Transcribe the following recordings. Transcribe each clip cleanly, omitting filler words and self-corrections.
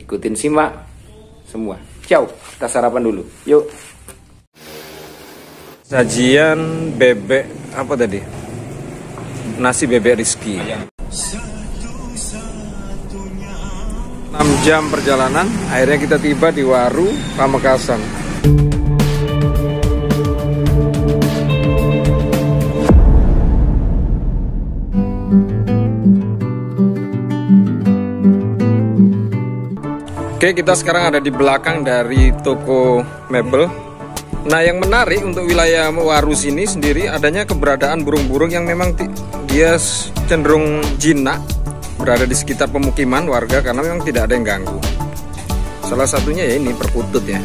ikutin simak semua. Ciao, kita sarapan dulu. Yuk. Sajian bebek apa tadi? Nasi bebek Rizky. 6 jam perjalanan, akhirnya kita tiba di Waru, Pamekasan. Oke, kita sekarang ada di belakang dari toko mebel. Nah, yang menarik untuk wilayah Waru sini sendiri adanya keberadaan burung-burung yang memang dia cenderung jinak berada di sekitar pemukiman warga karena memang tidak ada yang ganggu. Salah satunya ya ini perkutut ya.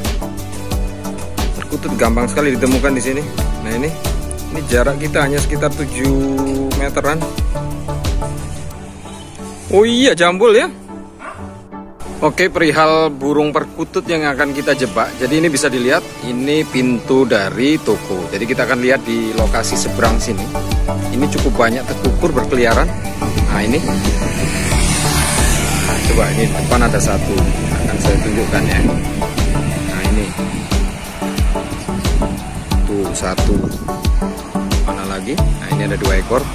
Perkutut gampang sekali ditemukan di sini. Nah, ini jarak kita hanya sekitar 7 meteran. Oh iya, jambul ya. Oke, perihal burung perkutut yang akan kita jebak. Jadi ini bisa dilihat, ini pintu dari toko. Jadi kita akan lihat di lokasi seberang sini. Ini cukup banyak terkukur berkeliaran. Nah, ini. Nah, coba ini depan ada satu. Akan saya tunjukkan ya. Nah, ini. Tuh, satu. Mana lagi? Nah, ini ada 2 ekor.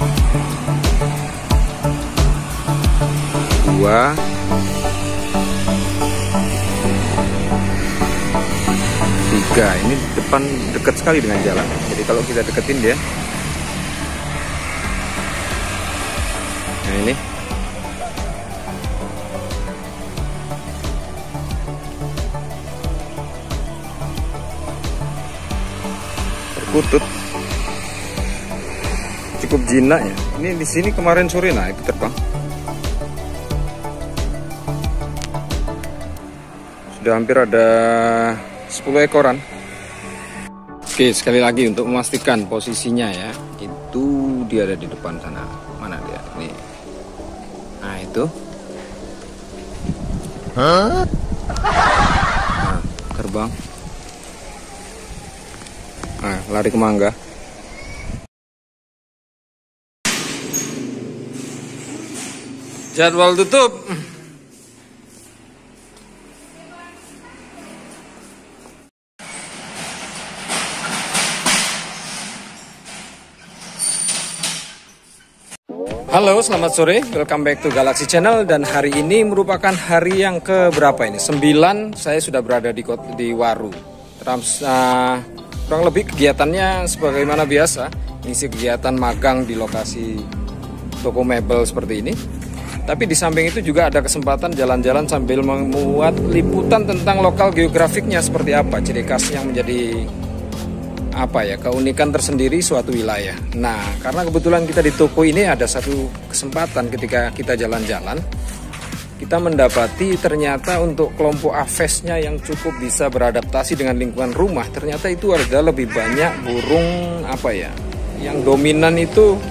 2. 3. Ini depan dekat sekali dengan jalan. Jadi kalau kita deketin dia. Nah, ini. Perkutut. Cukup jinak ya. Ini di sini kemarin sore naik terbang. Sudah hampir ada 10 ekoran. Oke, sekali lagi untuk memastikan posisinya ya, itu dia ada di depan sana. Mana dia? Nih. Nah, itu. Nah, terbang. Nah, lari ke mangga. Jadwal tutup. Halo, selamat sore, welcome back to Galaxy Channel. Dan hari ini merupakan hari yang keberapa ini? 9, saya sudah berada di Waru. Kurang lebih kegiatannya sebagaimana biasa, ngisi kegiatan magang di lokasi toko mebel seperti ini. Tapi di samping itu juga ada kesempatan jalan-jalan sambil memuat liputan tentang lokal geografiknya seperti apa, ciri khas yang menjadi keunikan tersendiri suatu wilayah. Nah, karena kebetulan kita di toko ini ada satu kesempatan ketika kita jalan-jalan, kita mendapati ternyata untuk kelompok avesnya yang cukup bisa beradaptasi dengan lingkungan rumah, ternyata itu ada lebih banyak burung yang dominan itu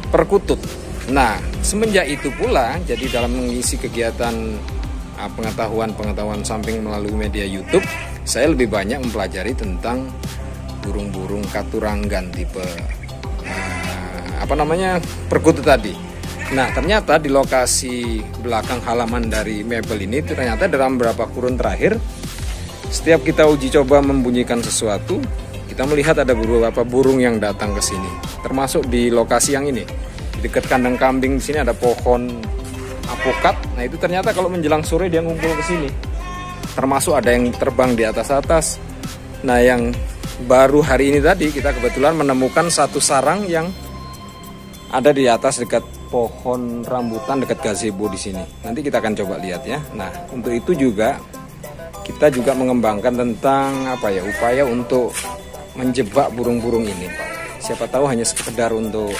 perkutut. Nah, semenjak itu pula, jadi dalam mengisi kegiatan pengetahuan samping melalui media YouTube, saya lebih banyak mempelajari tentang burung-burung katuranggan tipe perkutut tadi. Nah, ternyata di lokasi belakang halaman dari mebel ini ternyata dalam beberapa kurun terakhir, setiap kita uji coba membunyikan sesuatu, kita melihat ada beberapa burung yang datang ke sini. Termasuk di lokasi yang ini, di dekat kandang kambing di sini ada pohon apokat. Nah, itu ternyata kalau menjelang sore dia ngumpul ke sini. Termasuk ada yang terbang di atas-atas. Nah, yang baru hari ini tadi kita kebetulan menemukan satu sarang yang ada di atas dekat pohon rambutan dekat gazebo di sini. Nanti kita akan coba lihat ya. Nah, untuk itu juga kita juga mengembangkan tentang upaya untuk menjebak burung-burung ini. Siapa tahu hanya sekedar untuk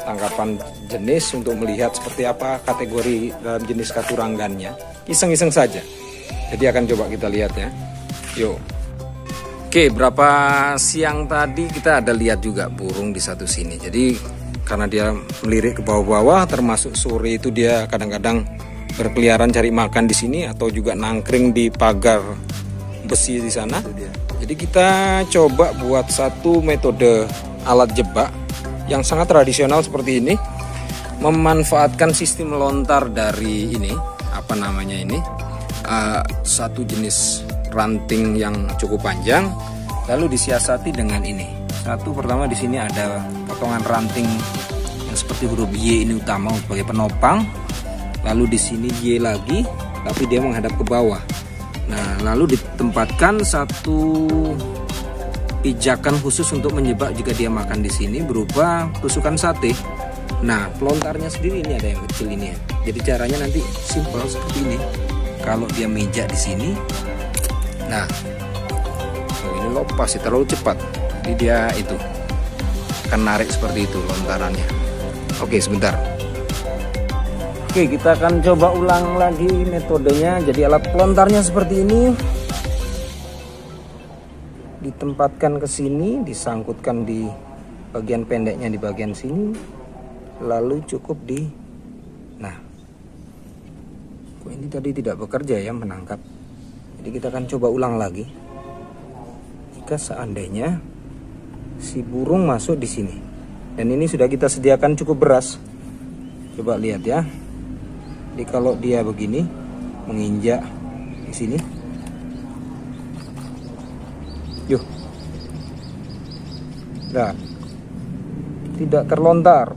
tangkapan jenis, untuk melihat seperti apa kategori dalam jenis katuranggannya. Iseng-iseng saja. Jadi akan coba kita lihat ya. Yuk. Oke, berapa siang tadi kita ada lihat juga burung di satu sini. Jadi karena dia melirik ke bawah-bawah, termasuk sore itu dia kadang-kadang berkeliaran cari makan di sini atau juga nangkring di pagar besi di sana. Jadi kita coba buat satu metode alat jebak yang sangat tradisional seperti ini, memanfaatkan sistem lontar dari ini satu jenis ranting yang cukup panjang, lalu disiasati dengan ini. Satu, pertama di sini ada potongan ranting yang seperti huruf Y ini utama sebagai penopang. Lalu di sini Y lagi, tapi dia menghadap ke bawah. Nah, lalu ditempatkan satu pijakan khusus untuk menyebak jika dia makan di sini berupa tusukan sate. Nah, pelontarnya sendiri ini ada yang kecil ini ya. Jadi caranya nanti simpel seperti ini. Kalau dia mijak di sini, nah, ini lepas ya, terlalu cepat. Jadi dia itu akan narik seperti itu lontarannya. Oke, sebentar. Oke, kita akan coba ulang lagi metodenya. Jadi alat pelontarnya seperti ini. Ditempatkan ke sini, disangkutkan di bagian pendeknya di bagian sini. Lalu cukup di, nah, ini tadi tidak bekerja ya menangkap. Jadi kita akan coba ulang lagi. Jika seandainya si burung masuk di sini, dan ini sudah kita sediakan cukup beras. Coba lihat ya. Jadi kalau dia begini menginjak di sini, yuk, nah, tidak terlontar.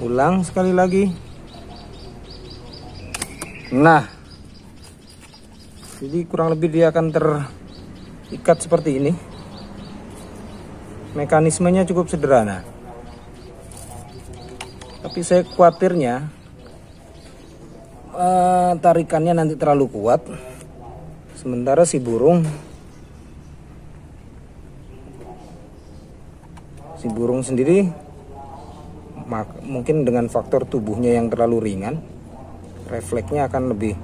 Ulang sekali lagi. Nah, jadi kurang lebih dia akan terikat seperti ini. Mekanismenya cukup sederhana. Tapi saya khawatirnya tarikannya nanti terlalu kuat. Sementara si burung sendiri mungkin dengan faktor tubuhnya yang terlalu ringan, refleksnya akan lebih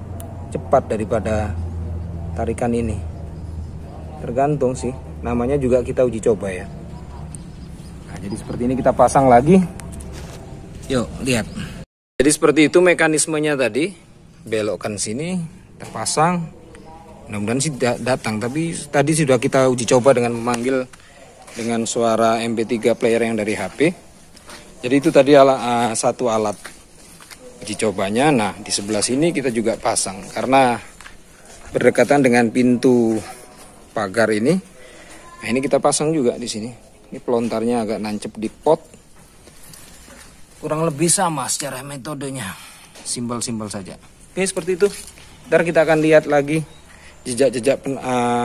cepat daripada tarikan ini. Tergantung sih, namanya juga kita uji coba ya. Nah, jadi seperti ini kita pasang lagi. Yuk, lihat. Jadi seperti itu mekanismenya tadi. Belokkan sini, kita pasang. Mudah-mudahan sih datang, tapi tadi sudah kita uji coba dengan memanggil dengan suara MP3 player yang dari HP. Jadi itu tadi satu alat uji cobanya. Nah, di sebelah sini kita juga pasang karena berdekatan dengan pintu pagar ini. Nah, ini kita pasang juga di sini. Ini pelontarnya agak nancep di pot. Kurang lebih sama secara metodenya. Simpel-simpel saja. Oke, seperti itu. Ntar kita akan lihat lagi jejak-jejak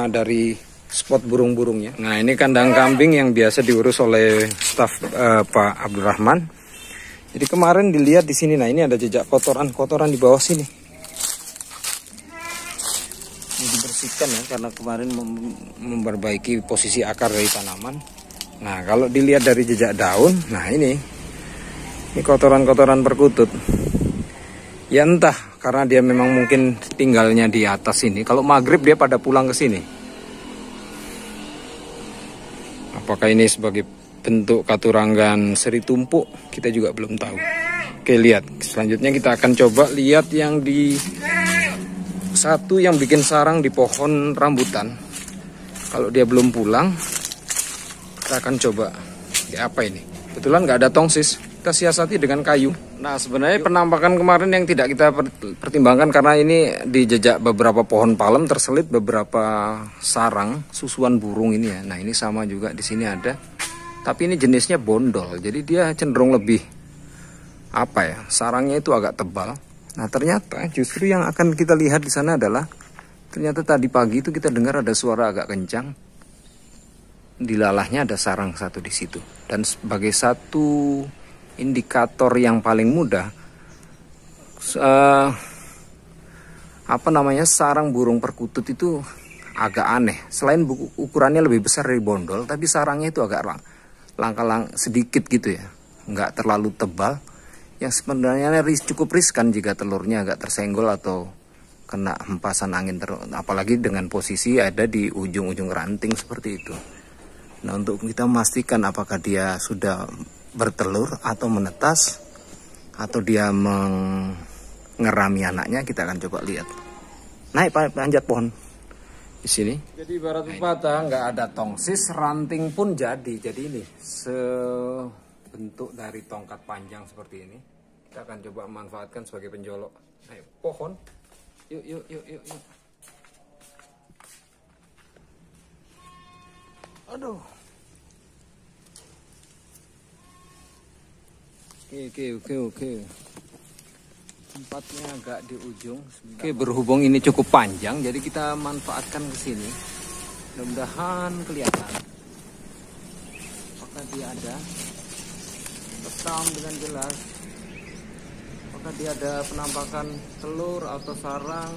dari spot burung-burungnya. Nah, ini kandang kambing yang biasa diurus oleh staf Pak Abdurrahman. Jadi kemarin dilihat di sini. Nah, ini ada jejak kotoran di bawah sini. Ini dibersihkan ya karena kemarin memperbaiki posisi akar dari tanaman. Nah, kalau dilihat dari jejak daun, nah ini kotoran-kotoran perkutut. Ya entah karena dia memang mungkin tinggalnya di atas sini. Kalau maghrib dia pada pulang ke sini. Apakah ini sebagai bentuk katuranggan seri tumpuk? Kita juga belum tahu. Oke, lihat. Selanjutnya kita akan coba lihat yang di satu yang bikin sarang di pohon rambutan. Kalau dia belum pulang, kita akan coba. Ya, apa ini? Kebetulan nggak ada tongsis. Kita siasati dengan kayu. Nah, sebenarnya penampakan kemarin yang tidak kita pertimbangkan karena ini di jejak beberapa pohon palem terselit beberapa sarang susuan burung ini ya. Nah, ini sama juga di sini ada. Tapi ini jenisnya bondol. Jadi dia cenderung lebih apa ya? Sarangnya itu agak tebal. Nah, ternyata justru yang akan kita lihat di sana adalah ternyata tadi pagi itu kita dengar ada suara agak kencang. Di lalahnya ada sarang satu di situ. Dan sebagai satu indikator yang paling mudah sarang burung perkutut itu agak aneh. Selain ukurannya lebih besar dari bondol, tapi sarangnya itu agak langka sedikit gitu ya, nggak terlalu tebal, yang sebenarnya cukup riskan jika telurnya agak tersenggol atau kena hempasan angin, apalagi dengan posisi ada di ujung-ujung ranting seperti itu. Nah, untuk kita memastikan apakah dia sudah bertelur atau menetas atau dia mengerami anaknya, kita akan coba lihat. naik panjat pohon di sini. Jadi ibarat pepatah nggak ada tongsis, ranting pun jadi. Jadi ini sebentuk dari tongkat panjang seperti ini. Kita akan coba manfaatkan sebagai penjolok. Naik pohon. Yuk. Aduh. Oke. Tempatnya agak di ujung. Oke, berhubung ini cukup panjang, jadi kita manfaatkan ke sini. Mudah-mudahan kelihatan. Apakah dia ada? Rekam dengan jelas. Apakah dia ada penampakan telur atau sarang?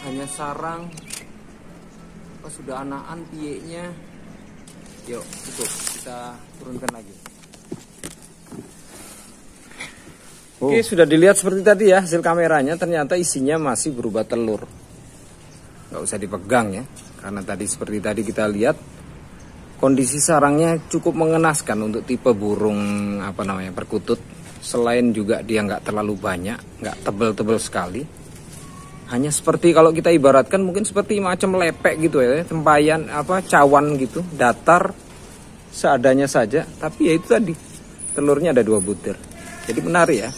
Hanya sarang. Apa sudah anakan piyeknya? Yuk, cukup. Kita turunkan lagi. Oke, sudah dilihat seperti tadi ya hasil kameranya, ternyata isinya masih berupa telur. Nggak usah dipegang ya, karena tadi seperti tadi kita lihat kondisi sarangnya cukup mengenaskan untuk tipe burung perkutut. Selain juga dia nggak terlalu banyak, nggak tebel-tebel sekali. Hanya seperti kalau kita ibaratkan mungkin seperti macam lepek gitu ya, tempayan cawan gitu, datar seadanya saja. Tapi ya itu tadi telurnya ada 2 butir. Jadi menarik ya.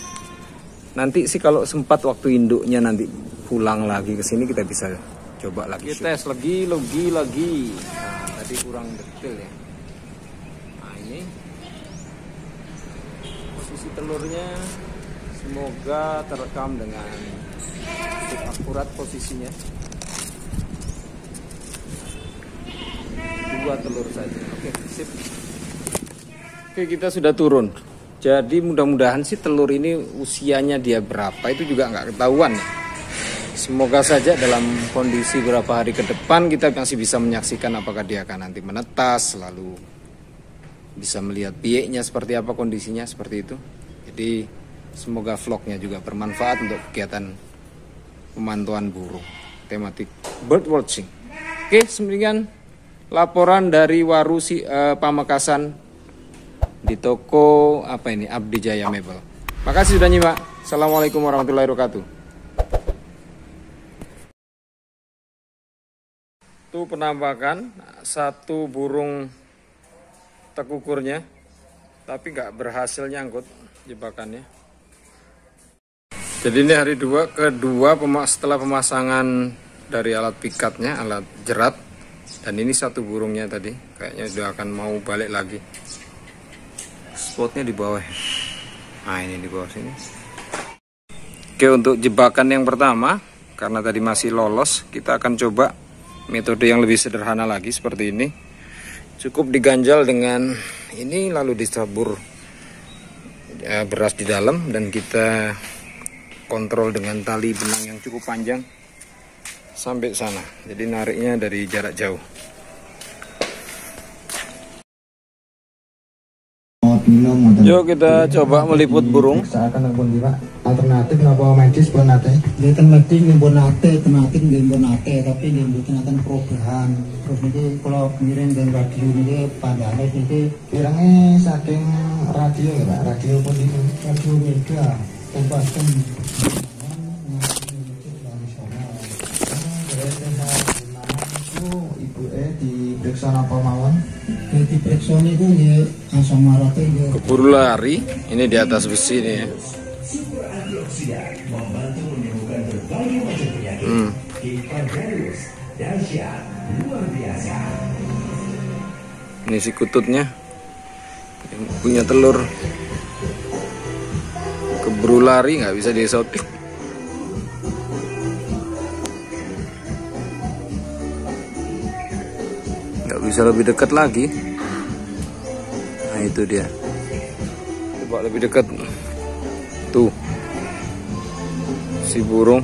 Nanti sih kalau sempat waktu induknya nanti pulang lagi ke sini kita bisa coba lagi. Kita tes lagi. Nah, tadi kurang detail ya. Nah, ini posisi telurnya semoga terekam dengan akurat posisinya. 2 telur saja. Oke, sip. Oke, kita sudah turun. Jadi mudah-mudahan sih telur ini usianya dia berapa itu juga nggak ketahuan ya. Semoga saja dalam kondisi beberapa hari ke depan kita masih bisa menyaksikan apakah dia akan nanti menetas, lalu bisa melihat piyeknya seperti apa kondisinya seperti itu. Jadi semoga vlognya juga bermanfaat untuk kegiatan pemantauan burung tematik bird watching. Oke, demikian laporan dari Waru Pamekasan di toko Abdi Jaya Mebel. Makasih sudah nyimak. Assalamualaikum warahmatullahi wabarakatuh. Tuh penampakan 1 burung tekukurnya, tapi nggak berhasil nyangkut jebakannya. Jadi ini hari kedua setelah pemasangan dari alat pikatnya, alat jerat, dan ini 1 burungnya tadi kayaknya sudah akan mau balik lagi. Spotnya di bawah. Nah, ini di bawah sini. Oke, untuk jebakan yang pertama, karena tadi masih lolos, kita akan coba metode yang lebih sederhana lagi seperti ini. Cukup diganjal dengan ini, lalu ditabur beras di dalam, dan kita kontrol dengan tali benang yang cukup panjang sampai sana. Jadi nariknya dari jarak jauh. Yuk kita coba meliput burung. Alternatif napa medis pun nate. Mboten medis nggih pun nate, tematik nggih pun nate, tapi nggih mboten nonton perubahan. Terus niki kula ngiring den radio niki pandane niki kirane saking radio ya Pak, radio pun iki radio Mega tempatkan diperiksa apa mawon? Diperiksa niku nggih asam uratnya nggih. Keburu lari, ini di atas besi nih ya. Ini si kututnya yang punya telur, keburu lari nggak bisa disotik. Bisa lebih dekat lagi. Nah itu dia, coba lebih dekat tuh si burung.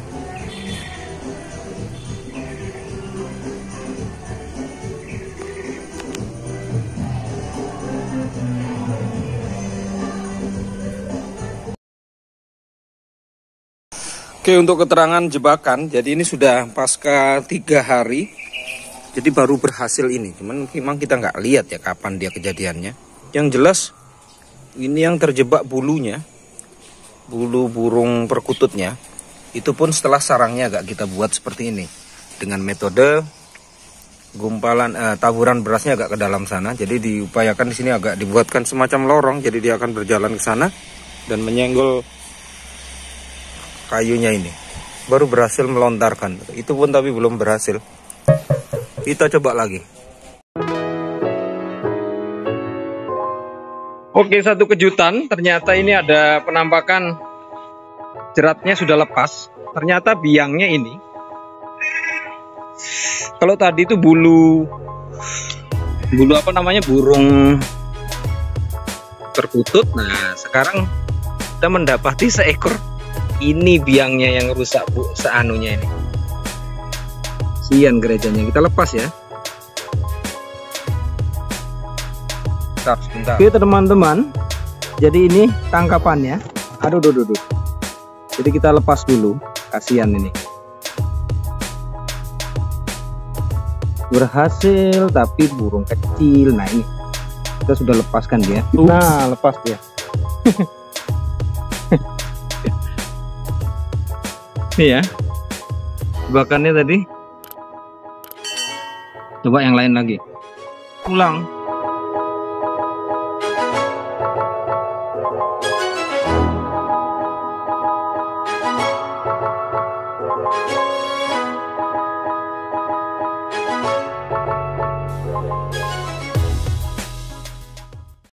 Oke, untuk keterangan jebakan, jadi ini sudah pasca 3 hari. Jadi baru berhasil ini, cuman memang kita nggak lihat ya kapan dia kejadiannya. Yang jelas ini yang terjebak bulunya, bulu burung perkututnya. Itu pun setelah sarangnya agak kita buat seperti ini dengan metode gumpalan taburan berasnya agak ke dalam sana. Jadi diupayakan di sini agak dibuatkan semacam lorong, jadi dia akan berjalan ke sana dan menyenggol kayunya ini. Baru berhasil melontarkan. Itu pun tapi belum berhasil. Kita coba lagi. Oke, satu kejutan, ternyata ini ada penampakan jeratnya sudah lepas. Ternyata biangnya ini, kalau tadi itu bulu apa namanya, burung perkutut. Nah, sekarang kita mendapati seekor. Ini biangnya yang rusak, Bu, seanunya ini. Sian gerejanya. Kita lepas ya. Sebentar. Oke teman-teman, jadi ini tangkapannya. Aduh. Jadi kita lepas dulu. Kasihan ini. Berhasil, tapi burung kecil. Nah ini kita sudah lepaskan dia. Nah, lepas dia. Ini ya jebakannya tadi. Coba yang lain lagi. Pulang.